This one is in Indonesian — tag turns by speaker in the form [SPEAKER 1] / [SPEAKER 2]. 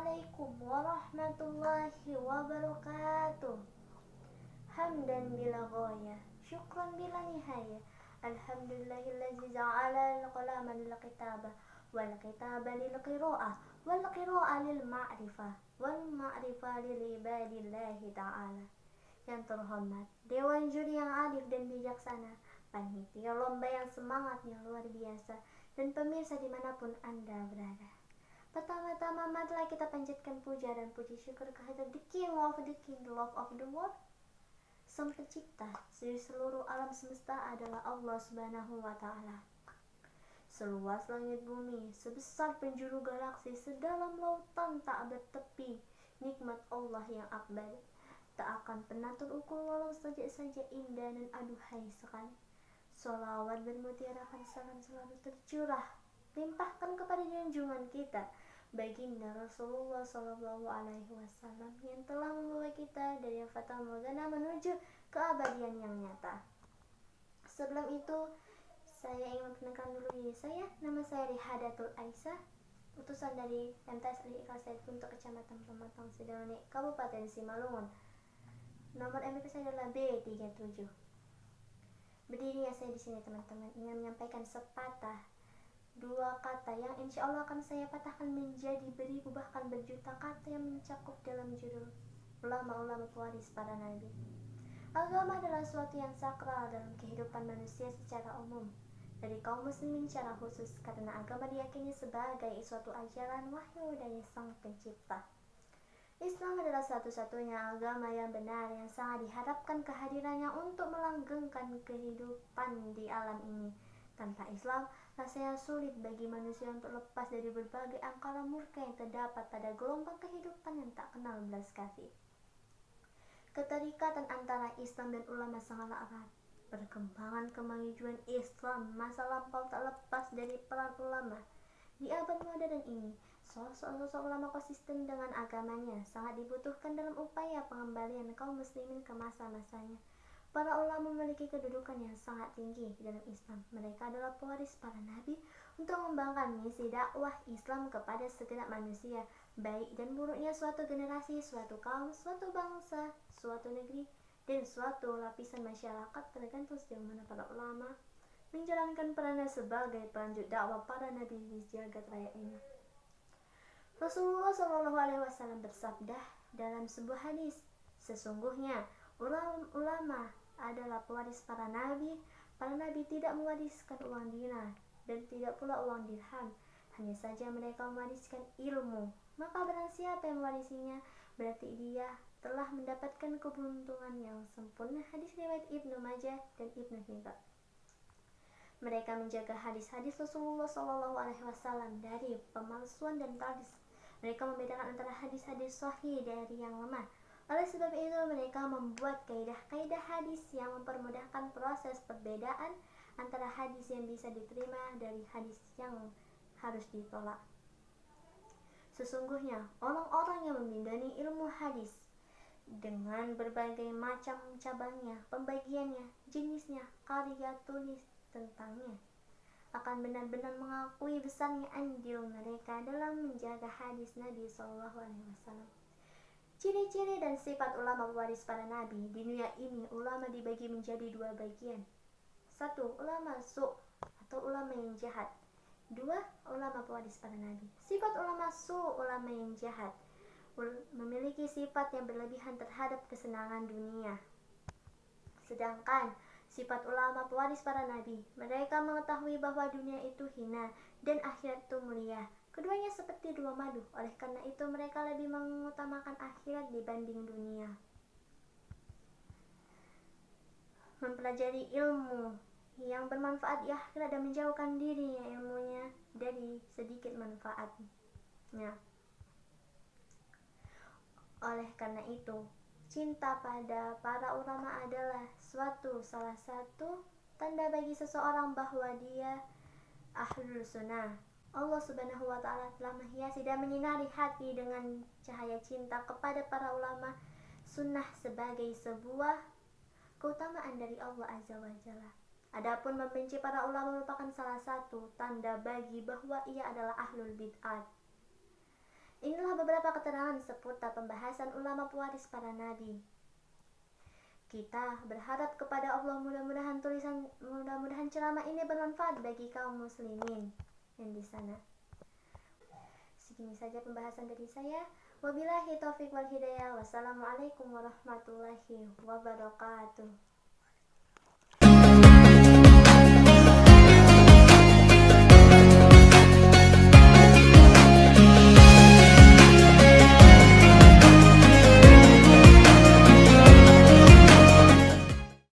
[SPEAKER 1] Assalamualaikum warahmatullahi wabarakatuh. Hamdan bila ghaya, syukran bila nihaya. Alhamdulillahillazi ja'ala al-qalama lil-kitaba wal kitaba lil-qira'ah wal qira'ah lil-ma'rifah wal ma'rifah lil-ibadillahi ta'ala. Yang terhormat Dewan Juri yang adil dan bijaksana, panitia lomba yang semangatnya luar biasa, dan pemirsa dimanapun Anda berada. Pertama-tama marilah kita panjatkan puja dan puji syukur kehadirat the King of the King, Lord of the World. Sang pencipta dari seluruh alam semesta adalah Allah Subhanahu wa Ta'ala. Seluas langit bumi, sebesar penjuru galaksi, sedalam lautan tak bertepi, nikmat Allah yang akbar tak akan pernah terukur walau saja indah dan aduhai sekali. Sholawat bermutiarakan salam selalu tercurah limpahkan kepada junjungan kita baginda Rasulullah Sallallahu Alaihi Wasallam yang telah membawa kita dari fata morgana menuju keabadian yang nyata. Sebelum itu, saya ingin memperkenalkan dulu diri saya. Nama saya Rihadatul Aisyah, utusan dari MTS Al-Ikhlas untuk Kecamatan Pematang Sidoarjo, Kabupaten Simalungun. Nomor MPP saya adalah B37. Berdirinya saya di sini teman-teman ingin menyampaikan sepatah dua kata yang insya Allah akan saya patahkan menjadi beribu bahkan berjuta kata yang mencakup dalam judul ulama-ulama pewaris para nabi. Agama adalah suatu yang sakral dalam kehidupan manusia secara umum, dari kaum muslimin secara khusus, karena agama diyakini sebagai suatu ajaran wahyu dari sang pencipta. Islam adalah satu-satunya agama yang benar yang sangat diharapkan kehadirannya untuk melanggengkan kehidupan di alam ini. Tanpa Islam, rasanya sulit bagi manusia untuk lepas dari berbagai angkara murka yang terdapat pada gelombang kehidupan yang tak kenal belas kasih. Keterikatan antara Islam dan ulama sangatlah erat. Perkembangan kemajuan Islam masa lampau tak lepas dari peran ulama. Di abad modern ini, sosok-sosok ulama konsisten dengan agamanya sangat dibutuhkan dalam upaya pengembalian kaum muslimin ke masa-masanya. Para ulama memiliki kedudukan yang sangat tinggi dalam Islam. Mereka adalah pewaris para nabi untuk mengembangkan misi dakwah Islam kepada segenap manusia, baik dan buruknya suatu generasi, suatu kaum, suatu bangsa, suatu negeri, dan suatu lapisan masyarakat tergantung sejauh mana para ulama menjalankan perannya sebagai pelanjut dakwah para nabi di jagat raya ini. Rasulullah SAW bersabda dalam sebuah hadis, sesungguhnya ulama adalah pewaris para nabi. Para nabi tidak mewariskan uang dinar dan tidak pula uang dirham, hanya saja mereka mewariskan ilmu. Maka barang siapa yang mewarisinya, berarti dia telah mendapatkan keberuntungan yang sempurna. Hadis riwayat Ibnu Majah dan Ibnu Hibban. Mereka menjaga hadis-hadis Rasulullah SAW dari pemalsuan dan tadlis. Mereka membedakan antara hadis-hadis sahih dari yang lemah. Oleh sebab itu, mereka membuat kaidah-kaidah hadis yang mempermudahkan proses perbedaan antara hadis yang bisa diterima dari hadis yang harus ditolak. Sesungguhnya, orang-orang yang membidani ilmu hadis dengan berbagai macam cabangnya, pembagiannya, jenisnya, karya tulis tentangnya, akan benar-benar mengakui besarnya andil mereka dalam menjaga hadis Nabi SAW. Ciri-ciri dan sifat ulama pewaris para nabi. Di dunia ini, ulama dibagi menjadi dua bagian. 1. Ulama su' atau ulama yang jahat. 2. Ulama pewaris para nabi. Sifat ulama su', ulama yang jahat, memiliki sifat yang berlebihan terhadap kesenangan dunia. Sedangkan sifat ulama pewaris para nabi, mereka mengetahui bahwa dunia itu hina dan akhirat itu mulia. Keduanya seperti dua madu, oleh karena itu mereka lebih mengutamakan akhirat dibanding dunia. Mempelajari ilmu yang bermanfaat di akhirat dan menjauhkan dirinya ilmunya dari sedikit manfaatnya. Oleh karena itu, cinta pada para ulama adalah salah satu tanda bagi seseorang bahwa dia ahlul sunnah. Allah Subhanahu wa Ta'ala telah menghiasi dan menyinari hati dengan cahaya cinta kepada para ulama sunnah sebagai sebuah keutamaan dari Allah Azza wa Jalla. Adapun membenci para ulama merupakan salah satu tanda bagi bahwa ia adalah ahlul bid'ah. Inilah beberapa keterangan seputar pembahasan ulama pewaris para nabi. Kita berharap kepada Allah mudah-mudahan ceramah ini bermanfaat bagi kaum muslimin yang di sana. Segini saja pembahasan dari saya. Wabillahi taufiq wal hidayah. Wassalamualaikum warahmatullahi wabarakatuh.